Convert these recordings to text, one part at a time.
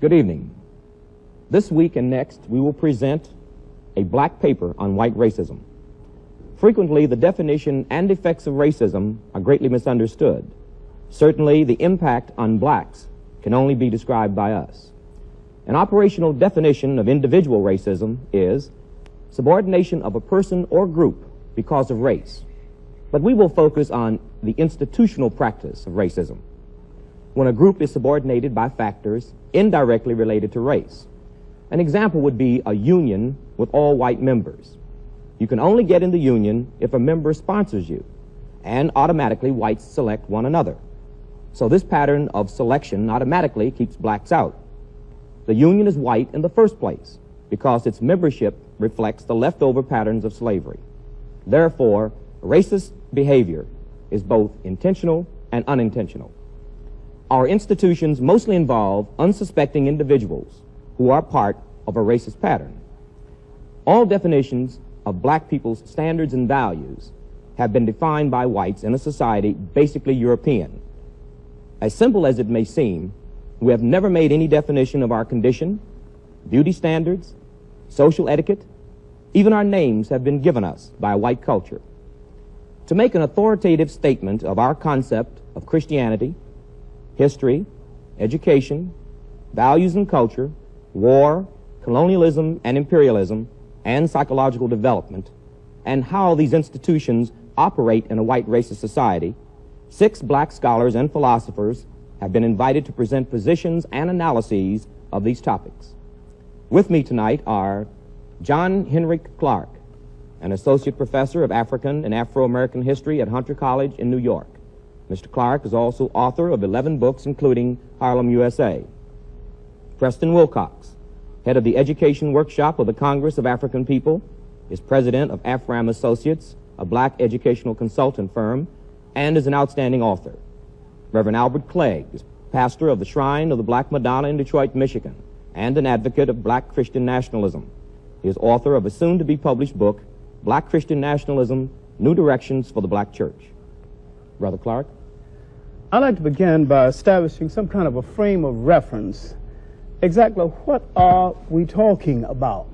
Good evening. This week and next, we will present a black paper on white racism. Frequently, the definition and effects of racism are greatly misunderstood. Certainly, the impact on blacks can only be described by us. An operational definition of individual racism is subordination of a person or group because of race. But we will focus on the institutional practice of racism, when a group is subordinated by factors indirectly related to race. An example would be a union with all white members. You can only get in the union if a member sponsors you, and automatically whites select one another. So this pattern of selection automatically keeps blacks out. The union is white in the first place because its membership reflects the leftover patterns of slavery. Therefore, racist behavior is both intentional and unintentional. Our institutions mostly involve unsuspecting individuals who are part of a racist pattern. All definitions of black people's standards and values have been defined by whites in a society basically European. As simple as it may seem, we have never made any definition of our condition, beauty standards, social etiquette. Even our names have been given us by a white culture. To make an authoritative statement of our concept of Christianity, history, education, values and culture, war, colonialism and imperialism, and psychological development, and how these institutions operate in a white racist society, 6 black scholars and philosophers have been invited to present positions and analyses of these topics. With me tonight are John Henrik Clarke, an associate professor of African and Afro-American history at Hunter College in New York. Mr. Clarke is also author of 11 books, including Harlem, USA. Preston Wilcox, head of the Education Workshop of the Congress of African People, is president of Afram Associates, a black educational consultant firm, and is an outstanding author. Reverend Albert Clegg is pastor of the Shrine of the Black Madonna in Detroit, Michigan, and an advocate of black Christian nationalism. He is author of a soon-to-be-published book, Black Christian Nationalism, New Directions for the Black Church. Brother Clarke? I'd like to begin by establishing some kind of a frame of reference. Exactly what are we talking about?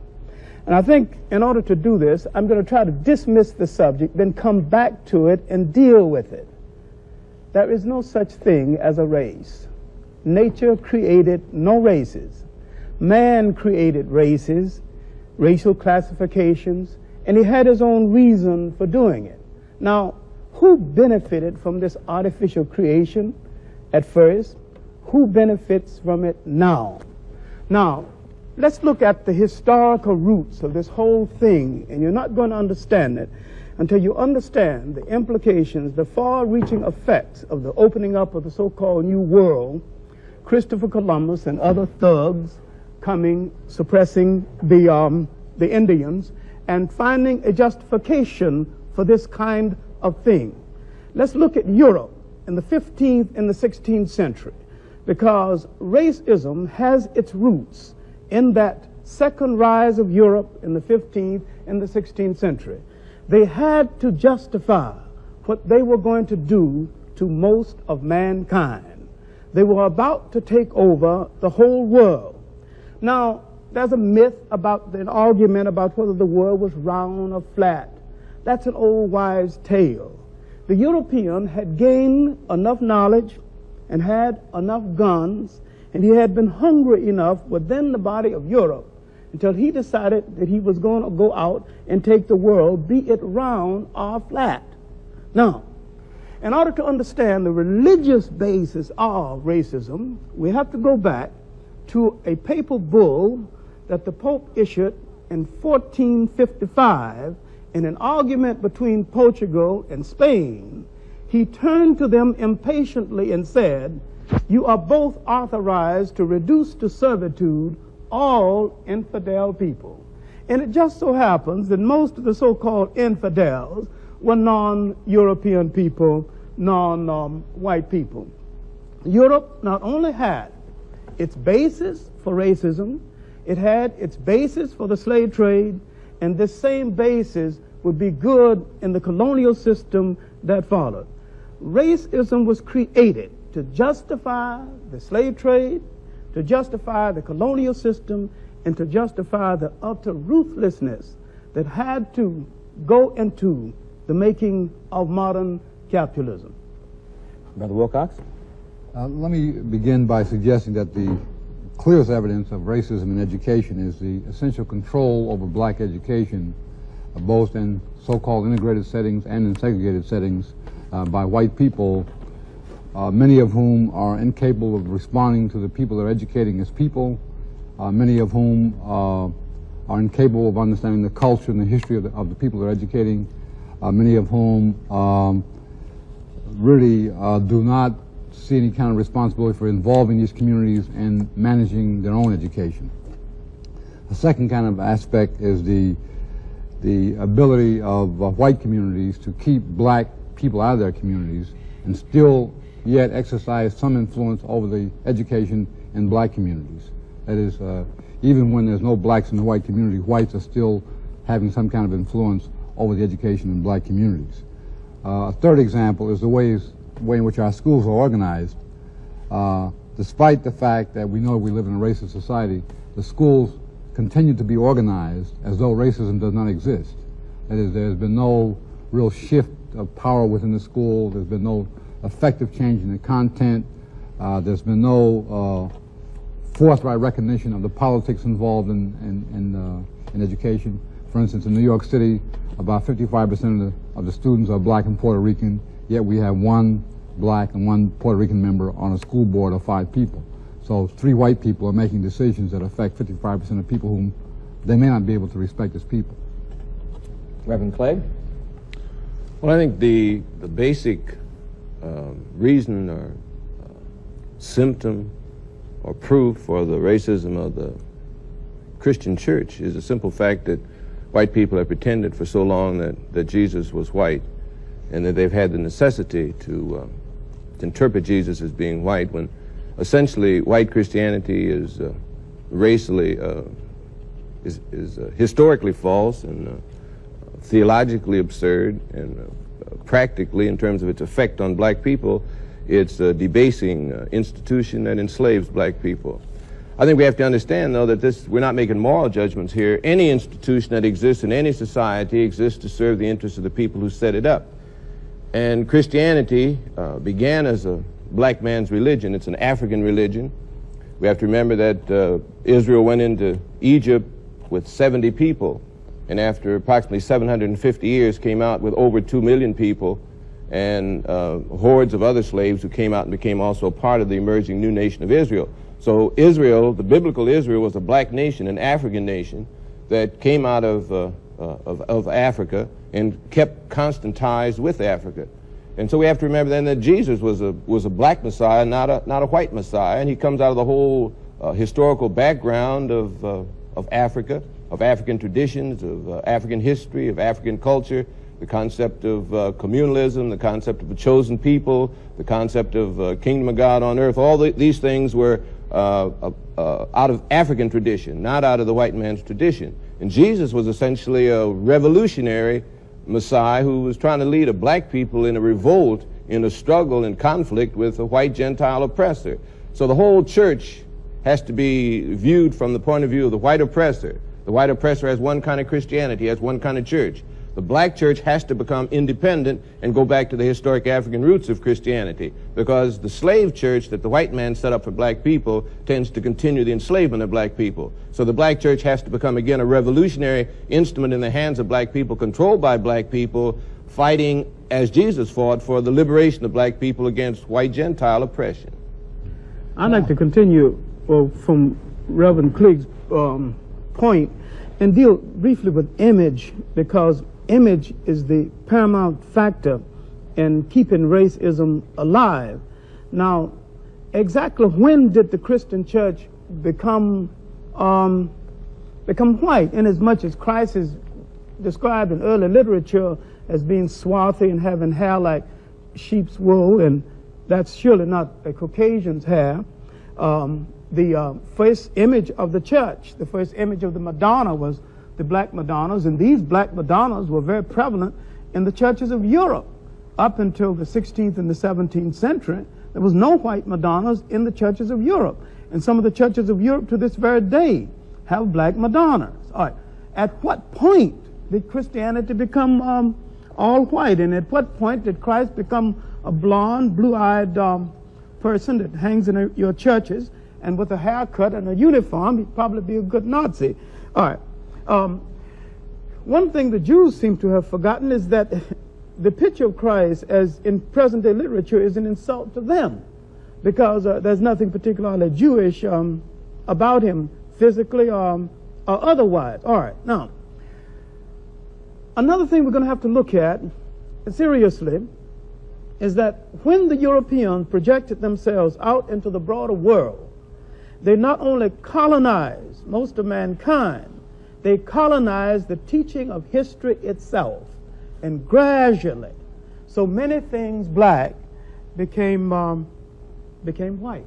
And I think in order to do this, I'm going to try to dismiss the subject, then come back to it and deal with it. There is no such thing as a race. Nature created no races. Man created races, racial classifications, and he had his own reason for doing it. Now, who benefited from this artificial creation at first? Who benefits from it now? Now, let's look at the historical roots of this whole thing, and you're not going to understand it until you understand the implications, the far-reaching effects of the opening up of the so-called New World, Christopher Columbus and other thugs coming, suppressing the Indians, and finding a justification for this kind of thing. Let's look at Europe in the 15th and the 16th century, because racism has its roots in that second rise of Europe in the 15th and the 16th century. They had to justify what they were going to do to most of mankind. They were about to take over the whole world. Now, there's a myth about an argument about whether the world was round or flat. That's an old wives' tale. The European had gained enough knowledge and had enough guns, and he had been hungry enough within the body of Europe until he decided that he was going to go out and take the world, be it round or flat. Now, in order to understand the religious basis of racism, we have to go back to a papal bull that the Pope issued in 1455 in an argument between Portugal and Spain. He turned to them impatiently and said, "You are both authorized to reduce to servitude all infidel people. And it just so happens that most of the so-called infidels were non-European people, non-white people. Europe not only had its basis for racism, it had its basis for the slave trade, and this same basis would be good in the colonial system that followed. Racism was created to justify the slave trade, to justify the colonial system, and to justify the utter ruthlessness that had to go into the making of modern capitalism. Brother Wilcox? Let me begin by suggesting that the clearest evidence of racism in education is the essential control over black education, both in so-called integrated settings and in segregated settings, by white people, many of whom are incapable of responding to the people they're educating as people, many of whom are incapable of understanding the culture and the history of the people they're educating, many of whom really do not see any kind of responsibility for involving these communities and managing their own education. The second kind of aspect is the ability of white communities to keep black people out of their communities and still yet exercise some influence over the education in black communities. That is, even when there's no blacks in the white community, whites are still having some kind of influence over the education in black communities. A third example is the way in which our schools are organized. Despite the fact that we know we live in a racist society, the schools continue to be organized as though racism does not exist. That is, there's been no real shift of power within the school. There's been no effective change in the content. There's been no forthright recognition of the politics involved in education. For instance, in New York City, about 55% of the students are black and Puerto Rican, yet we have one black and one Puerto Rican member on a school board of 5 people. So 3 white people are making decisions that affect 55% of people whom they may not be able to respect as people. Reverend Clegg? Well, I think the basic reason or symptom or proof for the racism of the Christian church is the simple fact that white people have pretended for so long that Jesus was white, and that they've had the necessity to interpret Jesus as being white, when essentially white Christianity is racially, is historically false and theologically absurd, and practically, in terms of its effect on black people, it's a debasing institution that enslaves black people. I think we have to understand, though, that we're not making moral judgments here. Any institution that exists in any society exists to serve the interests of the people who set it up. And Christianity began as a black man's religion. It's an African religion. We have to remember that Israel went into Egypt with 70 people, and after approximately 750 years came out with over 2 million people, and hordes of other slaves who came out and became also part of the emerging new nation of Israel. So Israel, the biblical Israel, was a black nation, an African nation that came out of Africa and kept constant ties with Africa. And so we have to remember then that Jesus was a black Messiah, not a white Messiah, and he comes out of the whole historical background of Africa, of African traditions, of African history, of African culture, the concept of communalism, the concept of a chosen people, the concept of kingdom of God on earth. All these things were out of African tradition, not out of the white man's tradition. And Jesus was essentially a revolutionary Messiah who was trying to lead a black people in a revolt, in a struggle and conflict with a white Gentile oppressor. So the whole church has to be viewed from the point of view of the white oppressor. The white oppressor has one kind of Christianity, has one kind of church. The black church has to become independent and go back to the historic African roots of Christianity, because the slave church that the white man set up for black people tends to continue the enslavement of black people. So the black church has to become, again, a revolutionary instrument in the hands of black people, controlled by black people, fighting, as Jesus fought, for the liberation of black people against white Gentile oppression. I'd like to continue from Reverend Clegg's point and deal briefly with image, because image is the paramount factor in keeping racism alive. Now, exactly when did the Christian church become become white, inasmuch as Christ is described in early literature as being swarthy and having hair like sheep's wool, and that's surely not a Caucasian's hair. The first image of the church, the first image of the Madonna was the black Madonnas, and these black Madonnas were very prevalent in the churches of Europe. Up until the 16th and the 17th century, there was no white Madonnas in the churches of Europe. And some of the churches of Europe to this very day have black Madonnas. All right. At what point did Christianity become all white? And at what point did Christ become a blonde, blue-eyed person that hangs in your churches, and with a haircut and a uniform, he'd probably be a good Nazi? All right. One thing the Jews seem to have forgotten is that the picture of Christ, as in present-day literature, is an insult to them, because there's nothing particularly Jewish about him, physically or otherwise. All right. Now, another thing we're going to have to look at seriously is that when the Europeans projected themselves out into the broader world, they not only colonized most of mankind, they colonized the teaching of history itself. And gradually, so many things black became white.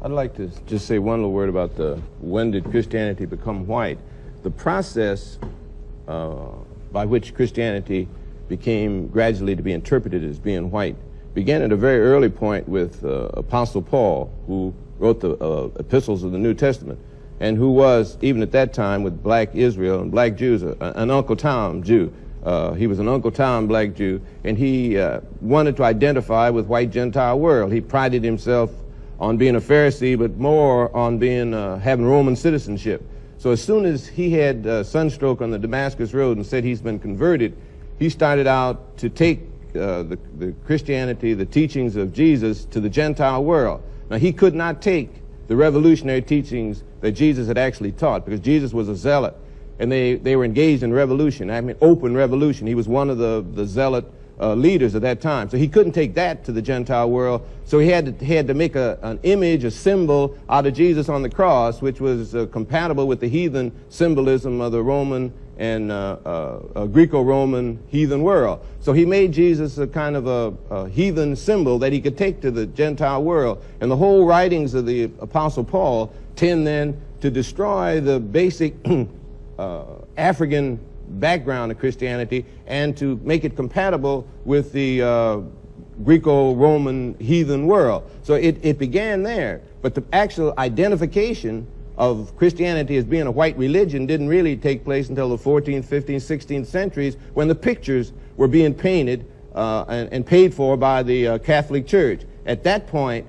I'd like to just say one little word about when did Christianity become white. The process by which Christianity became gradually to be interpreted as being white began at a very early point with Apostle Paul, who wrote the epistles of the New Testament, and who was, even at that time, with black Israel and black Jews, an Uncle Tom Jew. He was an Uncle Tom black Jew, and he wanted to identify with white Gentile world. He prided himself on being a Pharisee, but more on being having Roman citizenship. So as soon as he had sunstroke on the Damascus Road and said he's been converted, he started out to take the Christianity, the teachings of Jesus, to the Gentile world. Now, he could not take the revolutionary teachings that Jesus had actually taught, because Jesus was a zealot, and they were engaged in revolution. I mean, open revolution. He was one of the zealot leaders at that time. So he couldn't take that to the Gentile world. So he had to make an image, a symbol out of Jesus on the cross, which was compatible with the heathen symbolism of the Roman and Greco-Roman heathen world. So he made Jesus a kind of a heathen symbol that he could take to the Gentile world. And the whole writings of the Apostle Paul tend then to destroy the basic African background of Christianity and to make it compatible with the Greco-Roman heathen world. So it began there. But the actual identification of Christianity as being a white religion didn't really take place until the 14th, 15th, 16th centuries, when the pictures were being painted and paid for by the Catholic Church. At that point,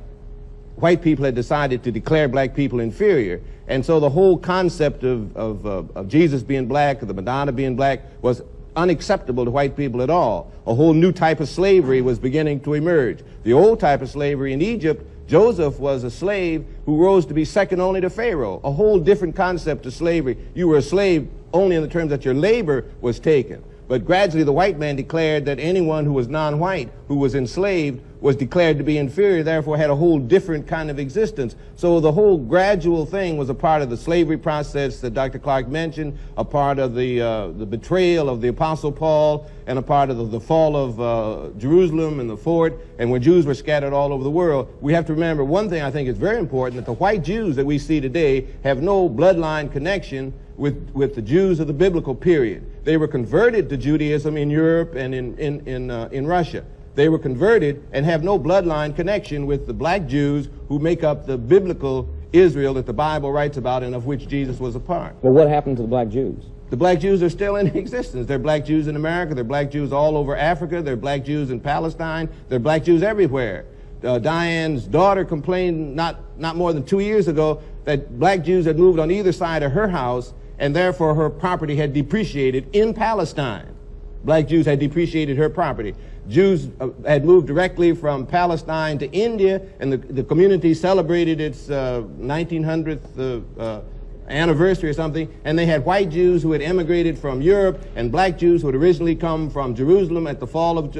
white people had decided to declare black people inferior. And so the whole concept of Jesus being black, or the Madonna being black, was unacceptable to white people at all. A whole new type of slavery was beginning to emerge. The old type of slavery in Egypt, Joseph was a slave who rose to be second only to Pharaoh. A whole different concept of slavery. You were a slave only in the terms that your labor was taken. But gradually the white man declared that anyone who was non-white, who was enslaved, was declared to be inferior, therefore had a whole different kind of existence. So the whole gradual thing was a part of the slavery process that Dr. Clark mentioned, a part of the betrayal of the Apostle Paul, and a part of the fall of Jerusalem and the fort, and when Jews were scattered all over the world. We have to remember one thing I think is very important, that the white Jews that we see today have no bloodline connection with the Jews of the biblical period. They were converted to Judaism in Europe and in Russia. They were converted and have no bloodline connection with the black Jews who make up the biblical Israel that the Bible writes about and of which Jesus was a part. Well, what happened to the black Jews? The black Jews are still in existence. There are black Jews in America. There are black Jews all over Africa. There are black Jews in Palestine. There are black Jews everywhere. Diane's daughter complained not more than 2 years ago that black Jews had moved on either side of her house, and therefore her property had depreciated in Palestine. Black Jews had depreciated her property. Jews had moved directly from Palestine to India, and the community celebrated its 1900th anniversary or something, and they had white Jews who had emigrated from Europe and black Jews who had originally come from Jerusalem at the fall of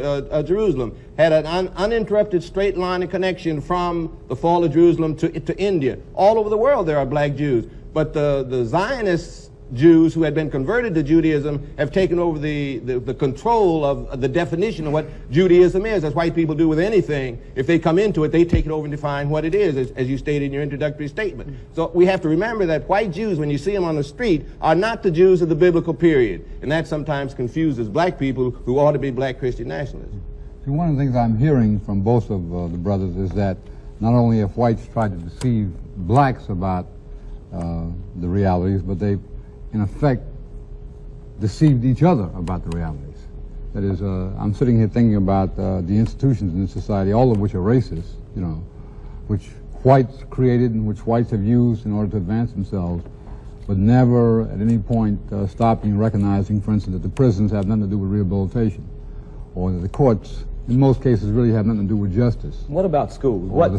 Jerusalem, had an uninterrupted straight line of connection from the fall of Jerusalem to India. All over the world there are black Jews. But the Zionist Jews who had been converted to Judaism have taken over the control of the definition of what Judaism is, as white people do with anything. If they come into it, they take it over and define what it is, as you stated in your introductory statement. So we have to remember that white Jews, when you see them on the street, are not the Jews of the biblical period. And that sometimes confuses black people who ought to be black Christian nationalists. See, one of the things I'm hearing from both of the brothers is that not only have whites tried to deceive blacks about the realities, but they've in effect deceived each other about the realities. That is, I'm sitting here thinking about the institutions in this society, all of which are racist, you know, which whites created and which whites have used in order to advance themselves, but never at any point stopping and recognizing, for instance, that the prisons have nothing to do with rehabilitation, or that the courts, in most cases, really have nothing to do with justice. What about schools? Well,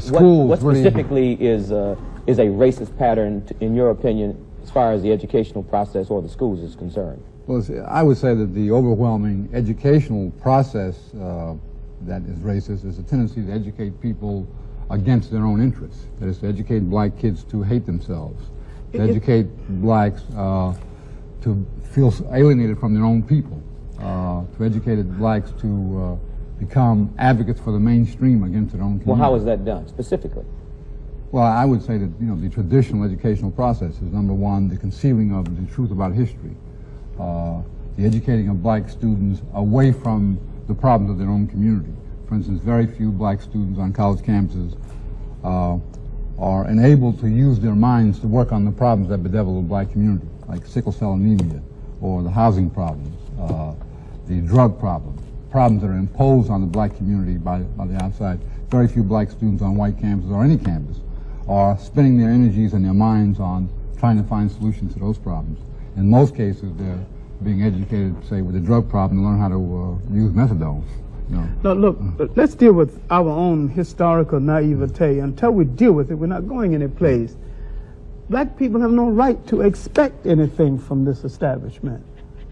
what Specifically is a racist pattern, in your opinion, as far as the educational process or the schools is concerned? Well, I would say that the overwhelming educational process that is racist is a tendency to educate people against their own interests. That is, to educate black kids to hate themselves, to educate blacks to feel alienated from their own people, to educate blacks to become advocates for the mainstream against their own community. Well, how is that done, specifically? Well, I would say that, you know, the traditional educational process is, number one, the concealing of the truth about history, the educating of black students away from the problems of their own community. For instance, very few black students on college campuses are enabled to use their minds to work on the problems that bedevil the black community, like sickle cell anemia, or the housing problems, the drug problems that are imposed on the black community by the outside. Very few black students on white campuses or any campus are spending their energies and their minds on trying to find solutions to those problems. In most cases, they're being educated, say, with a drug problem, to learn how to use methadone. You know. Now, look, let's deal with our own historical naivete. Until we deal with it, we're not going any place. Black people have no right to expect anything from this establishment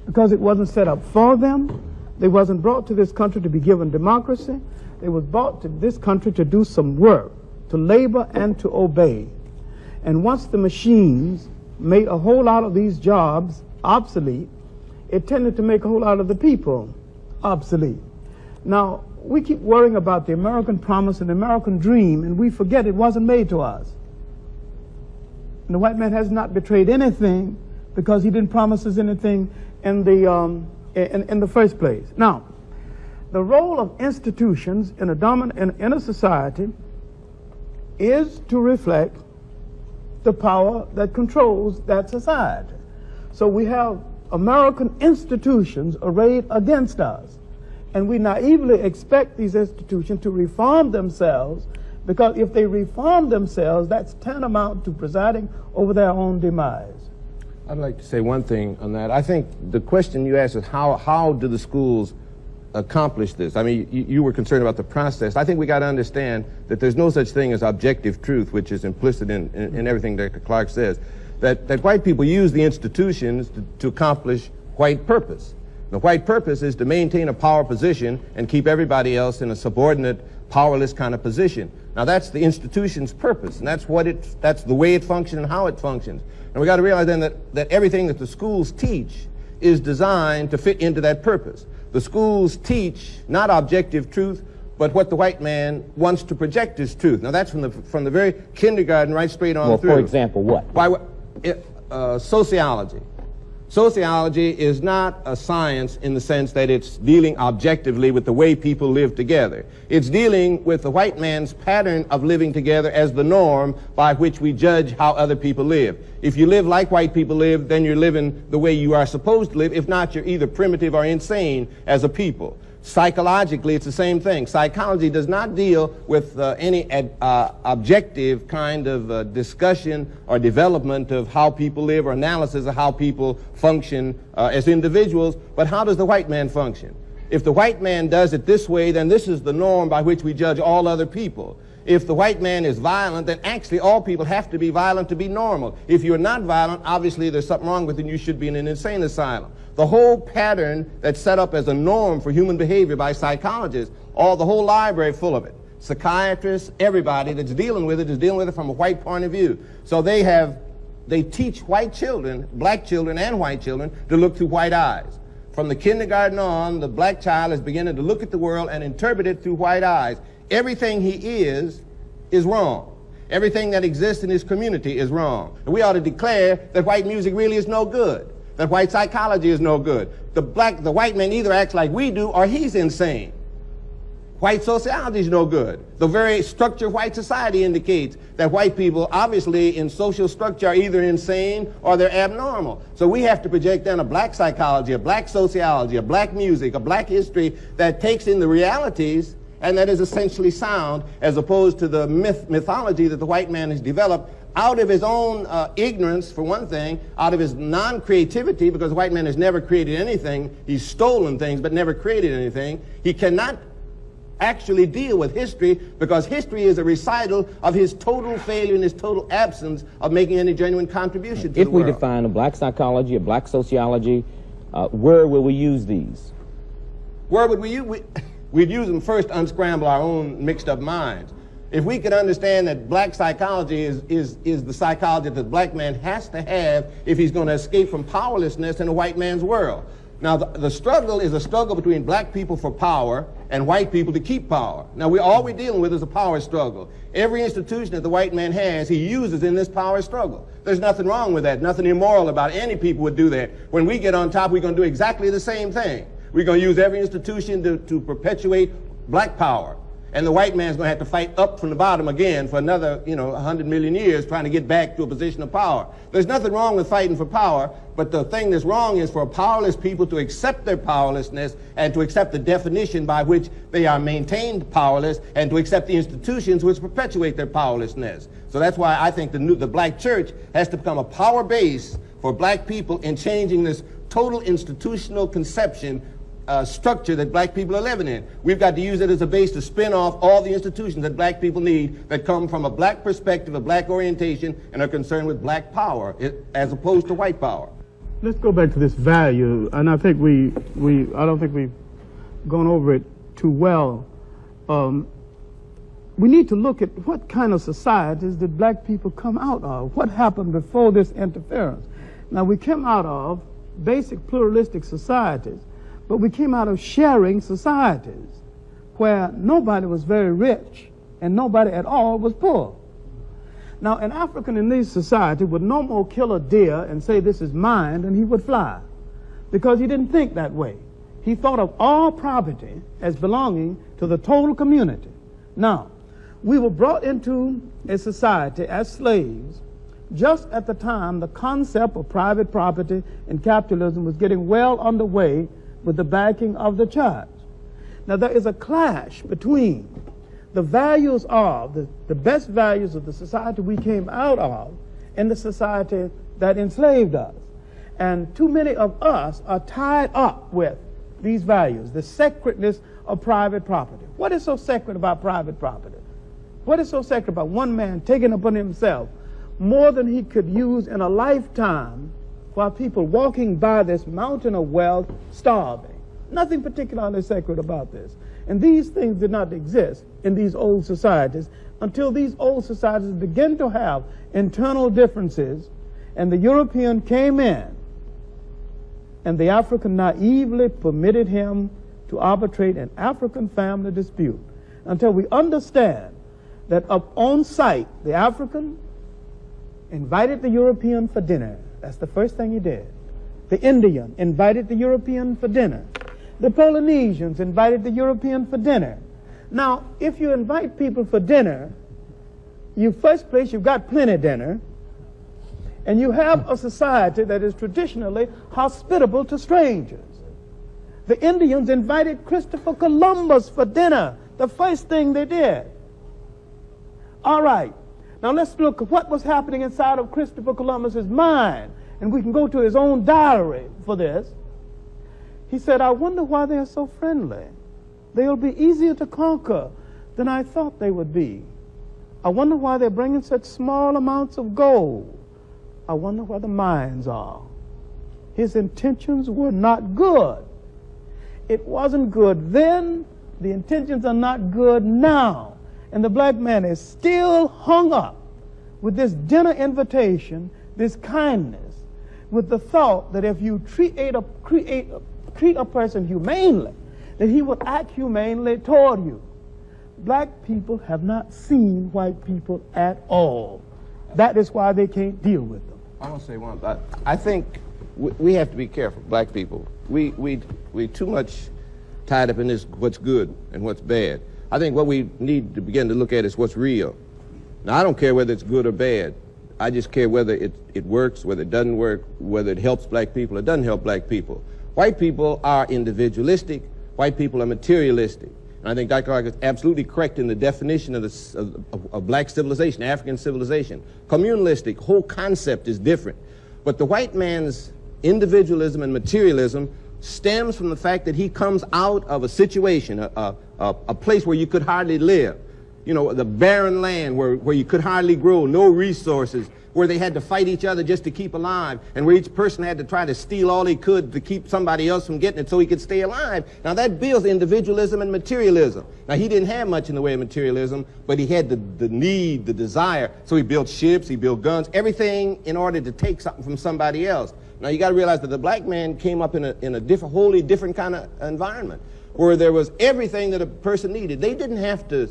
because it wasn't set up for them. They wasn't brought to this country to be given democracy. They was brought to this country to do some work, to labor and to obey. And once the machines made a whole lot of these jobs obsolete, it tended to make a whole lot of the people obsolete. Now, we keep worrying about the American promise and the American dream, and we forget it wasn't made to us. And the white man has not betrayed anything because he didn't promise us anything in the first place. Now, the role of institutions in a society is to reflect the power that controls that society. So we have American institutions arrayed against us, and we naively expect these institutions to reform themselves, because if they reform themselves, that's tantamount to presiding over their own demise. I'd like to say one thing on that. I think the question you asked is how do the schools accomplish this? I mean, you were concerned about the process. I think we got to understand that there's no such thing as objective truth, which is implicit in everything Dr. Clark says. That white people use the institutions to accomplish white purpose. The white purpose is to maintain a power position and keep everybody else in a subordinate, powerless kind of position. Now that's the institution's purpose, and that's the way it functions and how it functions. And we got to realize then that everything that the schools teach is designed to fit into that purpose. The schools teach not objective truth, but what the white man wants to project as truth. Now that's from the very kindergarten right straight on through. Well, for example, what? Sociology. Sociology is not a science in the sense that it's dealing objectively with the way people live together. It's dealing with the white man's pattern of living together as the norm by which we judge how other people live. If you live like white people live, then you're living the way you are supposed to live. If not, you're either primitive or insane as a people. Psychologically, it's the same thing. Psychology does not deal with any objective kind of discussion or development of how people live or analysis of how people function as individuals, but how does the white man function? If the white man does it this way, then this is the norm by which we judge all other people. If the white man is violent, then actually all people have to be violent to be normal. If you're not violent, obviously there's something wrong with you and you should be in an insane asylum. The whole pattern that's set up as a norm for human behavior by psychologists, the whole library full of it. Psychiatrists, everybody that's dealing with it is dealing with it from a white point of view. So they have they teach white children, black children and white children, to look through white eyes. From the kindergarten on, the black child is beginning to look at the world and interpret it through white eyes. Everything he is wrong. Everything that exists in his community is wrong. And we ought to declare that white music really is no good, that white psychology is no good. The white man either acts like we do or he's insane. White sociology is no good. The very structure of white society indicates that white people, obviously, in social structure are either insane or they're abnormal. So we have to project then a black psychology, a black sociology, a black music, a black history that takes in the realities and that is essentially sound, as opposed to the mythology that the white man has developed out of his own ignorance, for one thing, out of his non-creativity, because the white man has never created anything. He's stolen things but never created anything. He cannot actually deal with history because history is a recital of his total failure and his total absence of making any genuine contribution to the world. If we define a black psychology, a black sociology, where will we use these? Where would we use? We'd use them first to unscramble our own mixed up minds. If we could understand that black psychology is the psychology that the black man has to have if he's going to escape from powerlessness in a white man's world. Now, the struggle is a struggle between black people for power and white people to keep power. Now, all we're dealing with is a power struggle. Every institution that the white man has, he uses in this power struggle. There's nothing wrong with that, nothing immoral about it. Any people would do that. When we get on top, we're going to do exactly the same thing. We're going to use every institution to perpetuate black power. And the white man's going to have to fight up from the bottom again for another, 100 million years trying to get back to a position of power. There's nothing wrong with fighting for power, but the thing that's wrong is for powerless people to accept their powerlessness and to accept the definition by which they are maintained powerless and to accept the institutions which perpetuate their powerlessness. So that's why I think the black church has to become a power base for black people in changing this total institutional conception structure that black people are living in. We've got to use it as a base to spin off all the institutions that black people need that come from a black perspective, a black orientation, and are concerned with black power as opposed to white power. Let's go back to this value, and I think I don't think we've gone over it too well. We need to look at what kind of societies did black people come out of? What happened before this interference? Now, we came out of basic pluralistic societies, but we came out of sharing societies where nobody was very rich and nobody at all was poor. Now, an African in these societies would no more kill a deer and say, "This is mine," than he would fly, because he didn't think that way. He thought of all property as belonging to the total community. Now, we were brought into a society as slaves just at the time the concept of private property and capitalism was getting well underway with the backing of the church. Now, there is a clash between the values of, the best values of the society we came out of and the society that enslaved us. And too many of us are tied up with these values, the sacredness of private property. What is so sacred about private property? What is so sacred about one man taking upon himself more than he could use in a lifetime while people walking by this mountain of wealth starving? Nothing particularly sacred about this. And these things did not exist in these old societies until these old societies began to have internal differences, and the European came in, and the African naively permitted him to arbitrate an African family dispute until we understand that up on sight, the African invited the European for dinner. That's the first thing he did. The Indian invited the European for dinner. The Polynesians invited the European for dinner. Now, if you invite people for dinner, first place, you've got plenty dinner, and you have a society that is traditionally hospitable to strangers. The Indians invited Christopher Columbus for dinner, the first thing they did. All right, now let's look at what was happening inside of Christopher Columbus's mind, and we can go to his own diary for this. He said, "I wonder why they are so friendly. They'll be easier to conquer than I thought they would be. I wonder why they're bringing such small amounts of gold. I wonder where the mines are." His intentions were not good. It wasn't good then. The intentions are not good now. And the black man is still hung up with this dinner invitation this kindness, with the thought that if you treat a person humanely, that he will act humanely toward you. Black people have not seen white people at all. That is why they can't deal with them. I want to say one thing. I think we have to be careful, black people. We too much tied up in this what's good and what's bad. I think what we need to begin to look at is what's real. Now, I don't care whether it's good or bad. I just care whether it works, whether it doesn't work, whether it helps black people or doesn't help black people. White people are individualistic. White people are materialistic. And I think Dr. Clark is absolutely correct in the definition of black civilization, African civilization. Communalistic, whole concept is different. But the white man's individualism and materialism stems from the fact that he comes out of a situation, a place where you could hardly live. You know, the barren land where you could hardly grow, no resources, where they had to fight each other just to keep alive, and where each person had to try to steal all he could to keep somebody else from getting it so he could stay alive. Now that builds individualism and materialism. Now he didn't have much in the way of materialism, but he had the need, the desire, so he built ships, he built guns, everything in order to take something from somebody else. Now you got to realize that the black man came up in a wholly different kind of environment, where there was everything that a person needed. They didn't have to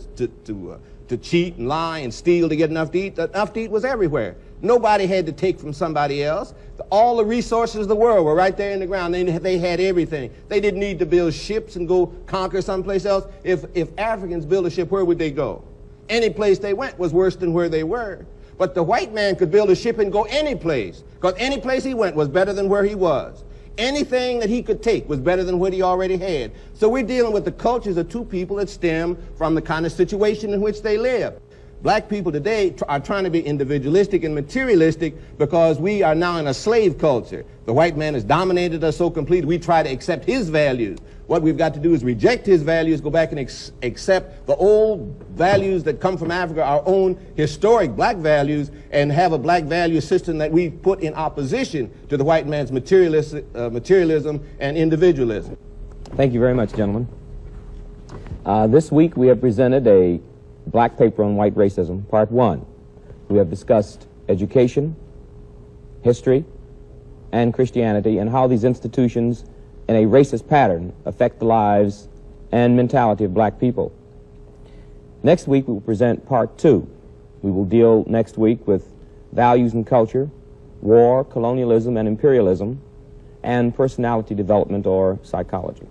cheat and lie and steal to get enough to eat. Enough to eat was everywhere. Nobody had to take from somebody else. All the resources of the world were right there in the ground. They had everything. They didn't need to build ships and go conquer someplace else. If Africans built a ship, where would they go? Any place they went was worse than where they were. But the white man could build a ship and go any place, because any place he went was better than where he was. Anything that he could take was better than what he already had. So we're dealing with the cultures of two people that stem from the kind of situation in which they live. Black people today are trying to be individualistic and materialistic because we are now in a slave culture. The white man has dominated us so completely, we try to accept his values. What we've got to do is reject his values, go back and accept the old values that come from Africa, our own historic black values, and have a black value system that we put in opposition to the white man's materialism and individualism. Thank you very much, gentlemen. This week we have presented a black paper on white racism, part 1. We have discussed education, history, and Christianity, and how these institutions in a racist pattern affect the lives and mentality of black people. Next week we will present part 2. We will deal next week with values and culture, war, colonialism and imperialism, and personality development or psychology.